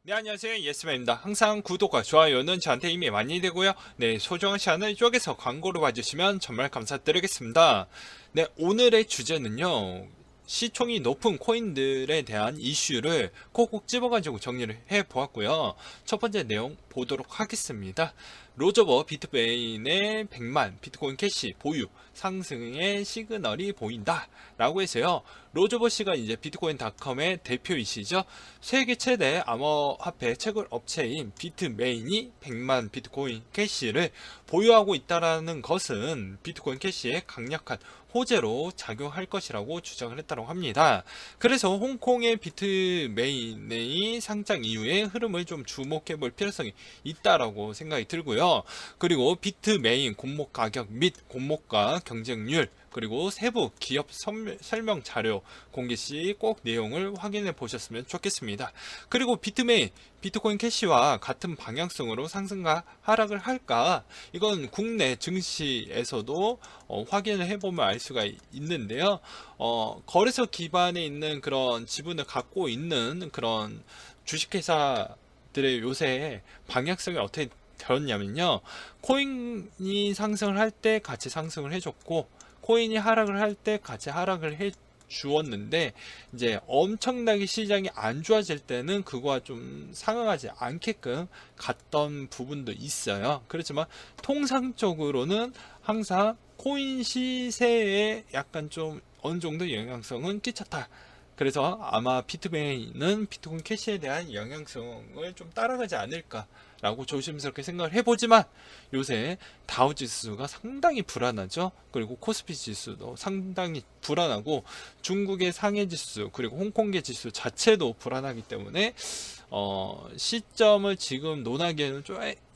네, 안녕하세요. 예스맨입니다. 항상 구독과 좋아요는 저한테 힘이 많이 되고요. 네, 소중한 시간을 이쪽에서 광고로 봐주시면 정말 감사드리겠습니다. 네, 오늘의 주제는요. 시총이 높은 코인들에 대한 이슈를 꼭꼭 집어가지고 정리를 해보았고요. 첫 번째 내용 보도록 하겠습니다. 로저버 비트베인의 100만 비트코인 캐시 보유 상승의 시그널이 보인다 라고 해서요. 로저버 씨가 이제 비트코인닷컴의 대표이시죠. 세계 최대 암호화폐 채굴 업체인 비트메인이 100만 비트코인 캐시를 보유하고 있다는 것은 비트코인 캐시의 강력한 호재로 작용할 것이라고 주장을 했다고 합니다. 그래서 홍콩의 비트메인의 상장 이후의 흐름을 좀 주목해 볼 필요성이 있다라고 생각이 들고요. 그리고 비트메인 공모 가격 및 공모가 경쟁률 그리고 세부 기업 설명 자료 공개 시 꼭 내용을 확인해 보셨으면 좋겠습니다. 그리고 비트메인, 비트코인 캐시와 같은 방향성으로 상승과 하락을 할까? 이건 국내 증시에서도 확인을 해보면 알 수가 있는데요. 거래소 기반에 있는 그런 지분을 갖고 있는 그런 주식회사들의 요새 방향성이 어떻게 되었냐면요. 코인이 상승을 할 때 같이 상승을 해줬고, 코인이 하락을 할 때 같이 하락을 해 주었는데 이제 엄청나게 시장이 안 좋아질 때는 그거와 좀 상응하지 않게끔 갔던 부분도 있어요. 그렇지만 통상적으로는 항상 코인 시세에 약간 좀 어느 정도 영향성은 끼쳤다. 그래서 아마 비트메인은 비트코인 캐시에 대한 영향성을 좀 따라가지 않을까라고 조심스럽게 생각을 해보지만 요새 다우 지수가 상당히 불안하죠. 그리고 코스피 지수도 상당히 불안하고 중국의 상해 지수 그리고 홍콩계 지수 자체도 불안하기 때문에 시점을 지금 논하기에는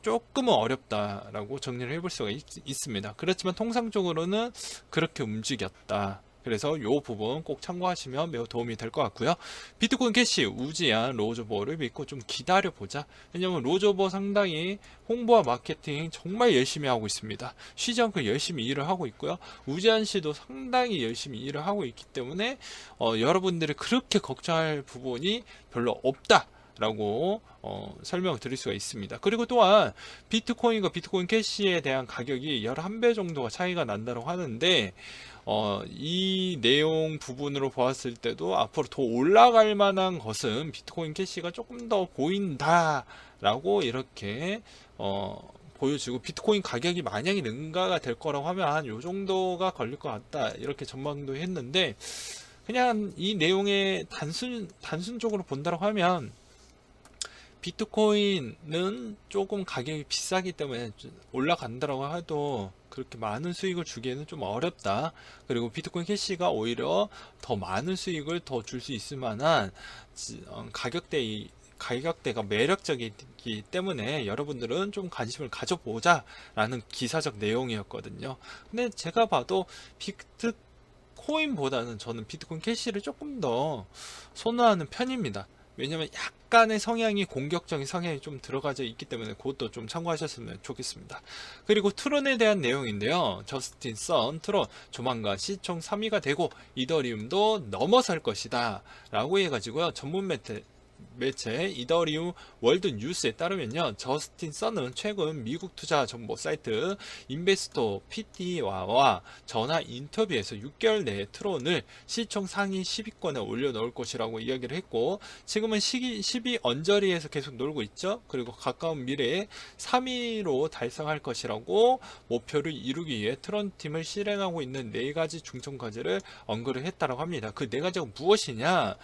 조금은 어렵다라고 정리를 해볼 수가 있습니다. 그렇지만 통상적으로는 그렇게 움직였다. 그래서 이 부분 꼭 참고하시면 매우 도움이 될 것 같고요. 비트코인 캐시 우지한 로저버를 믿고 좀 기다려보자. 왜냐면 로저버 상당히 홍보와 마케팅 정말 열심히 하고 있습니다. 쉬지 않고 열심히 일을 하고 있고요. 우지한 씨도 상당히 열심히 일을 하고 있기 때문에 여러분들이 그렇게 걱정할 부분이 별로 없다. 라고 설명을 드릴 수가 있습니다. 그리고 또한 비트코인과 비트코인 캐시에 대한 가격이 11배 정도가 차이가 난다고 하는데 이 내용 부분으로 보았을 때도 앞으로 더 올라갈 만한 것은 비트코인 캐시가 조금 더 보인다라고 이렇게 보여지고 비트코인 가격이 만약에 능가가 될 거라고 하면 한 요 정도가 걸릴 것 같다 이렇게 전망도 했는데 그냥 이 내용의 단순적으로 본다고 하면 비트코인은 조금 가격이 비싸기 때문에 올라간다라고 해도 그렇게 많은 수익을 주기에는 좀 어렵다. 그리고 비트코인 캐시가 오히려 더 많은 수익을 더 줄 수 있을 만한 가격대가 매력적이기 때문에 여러분들은 좀 관심을 가져보자 라는 기사적 내용이었거든요. 근데 제가 봐도 비트코인보다는 저는 비트코인 캐시를 조금 더 선호하는 편입니다. 왜냐면 약간의 성향이 공격적인 성향이 좀 들어가져 있기 때문에 그것도 좀 참고하셨으면 좋겠습니다. 그리고 트론에 대한 내용인데요. 저스틴 선 트론 조만간 시총 3위가 되고 이더리움도 넘어설 것이다 라고 해가지고요. 전문 매체 이더리움 월드 뉴스에 따르면요. 저스틴 선은 최근 미국 투자 정보 사이트 인베스토 PT와 전화 인터뷰에서 6개월 내에 트론을 시총 상위 10위권에 올려놓을 것이라고 이야기를 했고 지금은 10위 언저리에서 계속 놀고 있죠. 그리고 가까운 미래에 3위로 달성할 것이라고 목표를 이루기 위해 트론 팀을 실행하고 있는 4가지 중점 과제를 언급을 했다고 합니다. 그 4가지가 무엇이냐?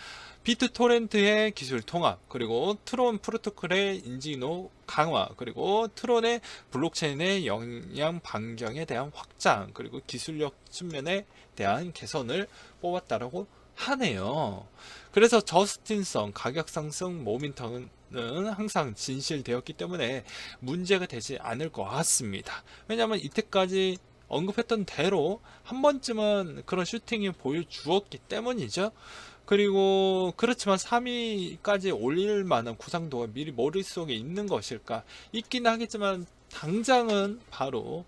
비트토렌트의 기술 통합, 그리고 트론 프로토콜의 인지노 강화, 그리고 트론의 블록체인의 영향 반경에 대한 확장, 그리고 기술력 측면에 대한 개선을 뽑았다라고 하네요. 그래서 저스틴성 가격 상승 모멘텀은 항상 진실되었기 때문에 문제가 되지 않을 것 같습니다. 왜냐하면 이때까지 언급했던 대로 한 번쯤은 그런 슈팅이 보여주었기 때문이죠. 그리고 그렇지만 3위까지 올릴 만한 구상도가 미리 머릿속에 있는 것일까? 있긴 하겠지만 당장은 바로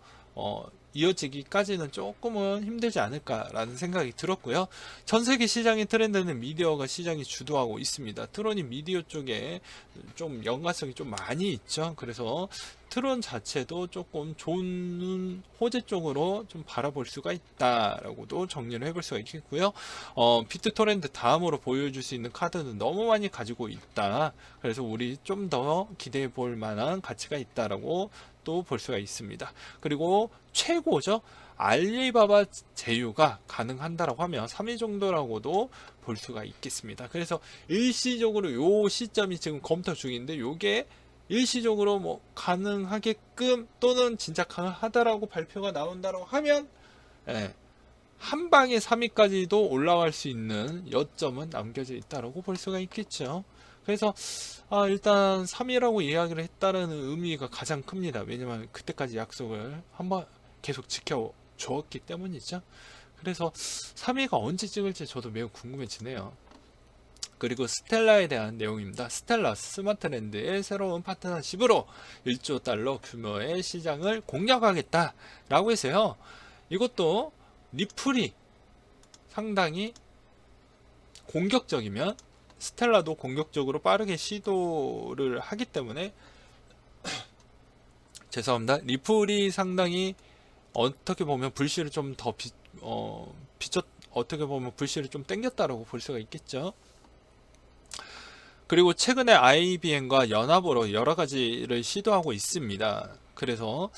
이어지기까지는 조금은 힘들지 않을까라는 생각이 들었고요. 전 세계 시장의 트렌드는 미디어가 시장이 주도하고 있습니다. 트론이 미디어 쪽에 좀 연관성이 좀 많이 있죠. 그래서 트론 자체도 조금 좋은 호재 쪽으로 좀 바라볼 수가 있다라고도 정리를 해볼 수가 있겠고요. 비트토렌트 다음으로 보여줄 수 있는 카드는 너무 많이 가지고 있다. 그래서 우리 좀 더 기대해 볼 만한 가치가 있다라고 또 볼 수가 있습니다. 그리고 최고죠. 알리바바 제휴가 가능한다라고 하면 3위 정도라고도 볼 수가 있겠습니다. 그래서 일시적으로 요 시점이 지금 검토 중인데 요게 일시적으로 뭐 가능하게끔 또는 진짜 가능하다라고 발표가 나온다고 하면 예, 한 방에 3위까지도 올라갈 수 있는 여점은 남겨져 있다라고 볼 수가 있겠죠. 그래서 일단 3위라고 이야기를 했다는 의미가 가장 큽니다. 왜냐면 그때까지 약속을 한번 계속 지켜줬기 때문이죠. 그래서 3위가 언제 찍을지 저도 매우 궁금해지네요. 그리고 스텔라에 대한 내용입니다. 스텔라 스마트랜드의 새로운 파트너십으로 1조 달러 규모의 시장을 공략하겠다라고 해서요. 이것도 리플이 상당히 공격적이면 스텔라도 공격적으로 빠르게 시도를 하기 때문에 죄송합니다. 리플이 상당히 어떻게 보면 불씨를 좀 더 어떻게 보면 불씨를 좀 땡겼다라고 볼 수가 있겠죠. 그리고 최근에 IBM과 연합으로 여러 가지를 시도하고 있습니다. 그래서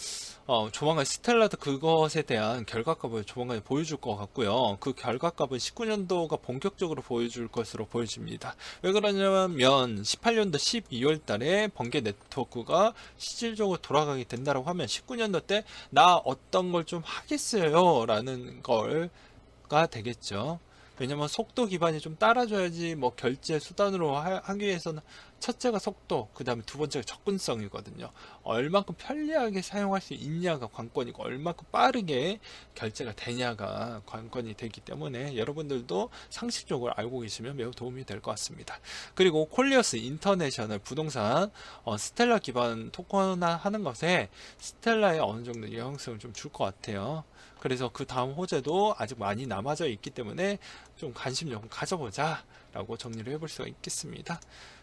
조만간 스텔라도 그것에 대한 결과값을 조만간 보여줄 것 같고요. 그 결과값은 19년도가 본격적으로 보여줄 것으로 보여집니다. 왜 그러냐면 18년도 12월 달에 번개 네트워크가 실질적으로 돌아가게 된다고 하면 19년도 때 나 어떤 걸 좀 하겠어요 라는 걸가 되겠죠. 왜냐면 속도 기반이 좀 따라줘야지 뭐 결제 수단으로 하기 위해서는 첫째가 속도, 그 다음에 두 번째가 접근성이거든요. 얼만큼 편리하게 사용할 수 있냐가 관건이고 얼만큼 빠르게 결제가 되냐가 관건이 되기 때문에 여러분들도 상식적으로 알고 계시면 매우 도움이 될 것 같습니다. 그리고 콜리어스 인터내셔널 부동산 스텔라 기반 토큰화 하는 것에 스텔라에 어느 정도 영향성을 좀 줄 것 같아요. 그래서 그 다음 호재도 아직 많이 남아져 있기 때문에 좀 관심 좀 가져보자 라고 정리를 해볼 수가 있겠습니다.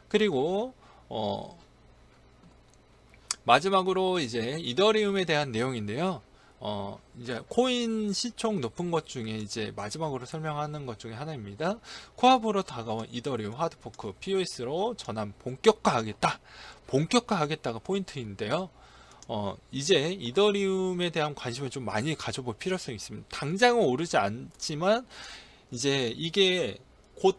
그리고 마지막으로 이제 이더리움에 대한 내용인데요. 이제 코인 시총 높은 것 중에 이제 마지막으로 설명하는 것 중에 하나입니다. 코앞으로 다가온 이더리움 하드포크 POS로 전환 본격화하겠다. 본격화하겠다가 포인트인데요. 이제 이더리움에 대한 관심을 좀 많이 가져볼 필요성이 있습니다. 당장은 오르지 않지만 이제 이게 곧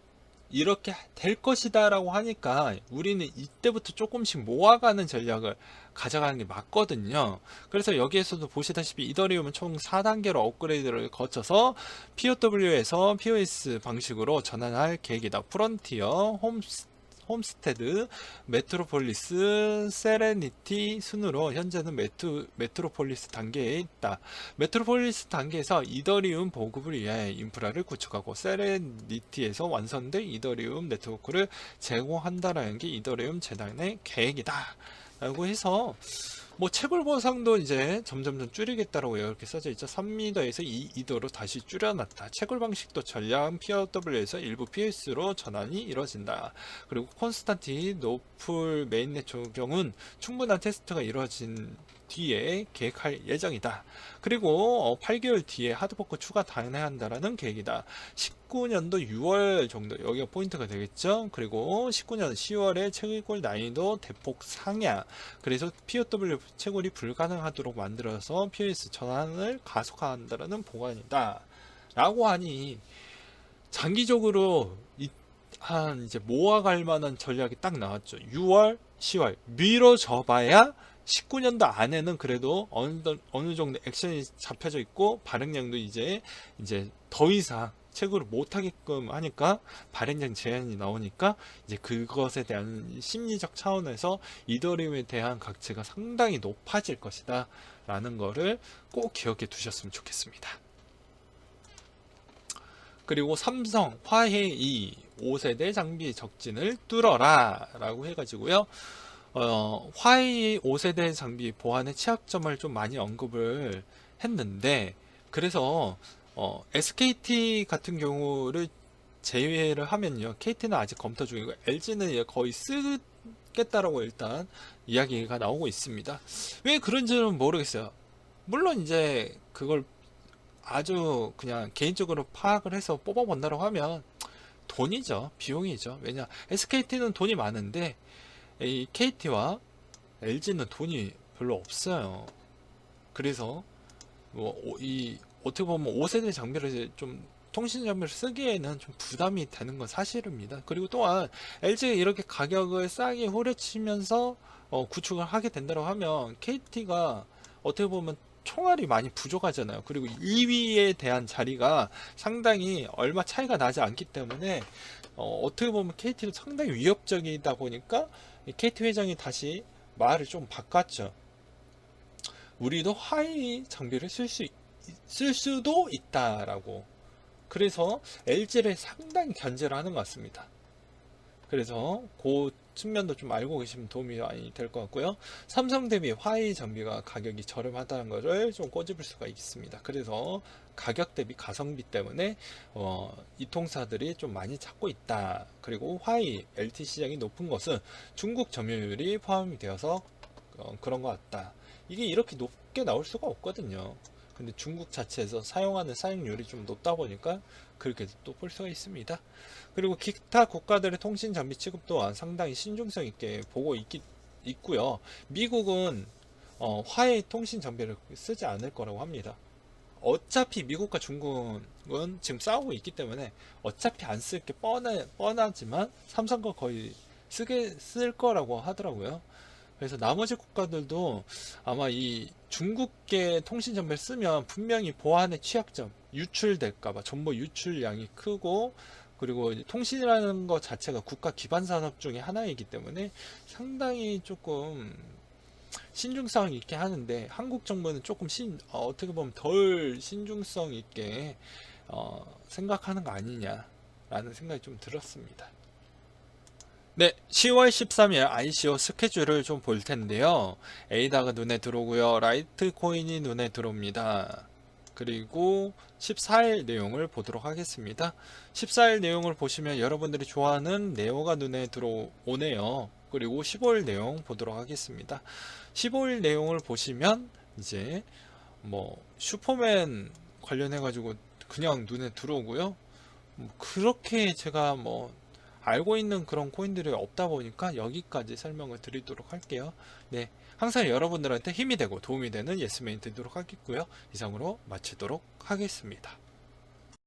이렇게 될 것이다 라고 하니까 우리는 이때부터 조금씩 모아가는 전략을 가져가는 게 맞거든요. 그래서 여기에서도 보시다시피 이더리움은 총 4단계로 업그레이드를 거쳐서 POW에서 POS 방식으로 전환할 계획이다. 프론티어, 홈스테드, 메트로폴리스, 세레니티 순으로 현재는 메트로폴리스 단계에 있다. 메트로폴리스 단계에서 이더리움 보급을 위해 인프라를 구축하고 세레니티에서 완성된 이더리움 네트워크를 제공한다라는 게 이더리움 재단의 계획이다. 라고 해서 뭐 채굴 보상도 이제 점점 줄이겠다라고 이렇게 써져 있죠. 3m에서 2이더로 다시 줄여놨다. 채굴 방식도 전량 POW에서 일부 POS로 전환이 이루어진다. 그리고 콘스탄티 노플 메인넷 적용은 충분한 테스트가 이루어진 뒤에 계획할 예정이다. 그리고 8개월 뒤에 하드포크 추가 단행한다라는 계획이다. 19년도 6월 정도 여기가 포인트가 되겠죠. 그리고 19년 10월에 채굴 난이도 대폭 상향. 그래서 POW 채굴이 불가능하도록 만들어서 POS 전환을 가속화한다라는 보관이다. 라고 하니 장기적으로 한 이제 모아갈 만한 전략이 딱 나왔죠. 6월, 10월 미뤄져 봐야 19년도 안에는 그래도 어느 정도 액션이 잡혀져 있고 발행량도 이제 더 이상 채굴을 못하게끔 하니까 발행량 제한이 나오니까 이제 그것에 대한 심리적 차원에서 이더리움에 대한 가치가 상당히 높아질 것이다 라는 거를 꼭 기억해 두셨으면 좋겠습니다. 그리고 삼성 화해이 5세대 장비 적진을 뚫어라 라고 해가지고요. 화웨이 5세대 장비 보안의 취약점을 좀 많이 언급을 했는데, 그래서 SKT 같은 경우를 제외를 하면요, KT는 아직 검토 중이고 LG는 거의 쓰겠다라고 일단 이야기가 나오고 있습니다. 왜 그런지는 모르겠어요. 물론 이제 그걸 아주 그냥 개인적으로 파악을 해서 뽑아본다고 하면 돈이죠, 비용이죠. 왜냐, SKT는 돈이 많은데 이 KT와 LG는 돈이 별로 없어요. 그래서 이 어떻게 보면 5세대 장비를 이제 좀 통신 장비를 쓰기에는 좀 부담이 되는 건 사실입니다. 그리고 또한 LG가 이렇게 가격을 싸게 후려치면서 구축을 하게 된다고 하면 KT가 어떻게 보면 총알이 많이 부족하잖아요. 그리고 2위에 대한 자리가 상당히 얼마 차이가 나지 않기 때문에 어떻게 보면 KT도 상당히 위협적이다 보니까 KT 회장이 다시 말을 좀 바꿨죠. 우리도 하이 장비를 쓸 수도 있다라고. 그래서 LG를 상당히 견제를 하는 것 같습니다. 그래서 그 측면도 좀 알고 계시면 도움이 많이 될 것 같고요. 삼성 대비 화웨이 장비가 가격이 저렴하다는 것을 좀 꼬집을 수가 있습니다. 그래서 가격 대비 가성비 때문에 이 통사들이 좀 많이 찾고 있다. 그리고 화웨이 LT 시장이 높은 것은 중국 점유율이 포함이 되어서 그런 것 같다. 이게 이렇게 높게 나올 수가 없거든요. 근데 중국 자체에서 사용하는 사용률이 좀 높다 보니까 그렇게 또 볼 수가 있습니다. 그리고 기타 국가들의 통신 장비 취급 또한 상당히 신중성 있게 보고 있고요. 미국은 화웨이 통신 장비를 쓰지 않을 거라고 합니다. 어차피 미국과 중국은 지금 싸우고 있기 때문에 어차피 안 쓸 게 뻔하지만 삼성과 거의 쓸 거라고 하더라고요. 그래서 나머지 국가들도 아마 이 중국계 통신 장비를 쓰면 분명히 보안의 취약점, 유출될까봐, 정보 유출량이 크고, 그리고 통신이라는 것 자체가 국가 기반 산업 중에 하나이기 때문에 상당히 조금 신중성 있게 하는데, 한국 정부는 조금 어떻게 보면 덜 신중성 있게 생각하는 거 아니냐라는 생각이 좀 들었습니다. 네, 10월 13일 ICO 스케줄을 좀 볼 텐데요. 에이다가 눈에 들어오고요. 라이트코인이 눈에 들어옵니다. 그리고 14일 내용을 보도록 하겠습니다. 14일 내용을 보시면 여러분들이 좋아하는 네오가 눈에 들어오네요. 그리고 15일 내용 보도록 하겠습니다. 15일 내용을 보시면 이제 뭐 슈퍼맨 관련해 가지고 그냥 눈에 들어오고요. 그렇게 제가 뭐 알고 있는 그런 코인들이 없다 보니까 여기까지 설명을 드리도록 할게요. 네, 항상 여러분들한테 힘이 되고 도움이 되는 예스맨이 되도록 하겠고요. 이상으로 마치도록 하겠습니다.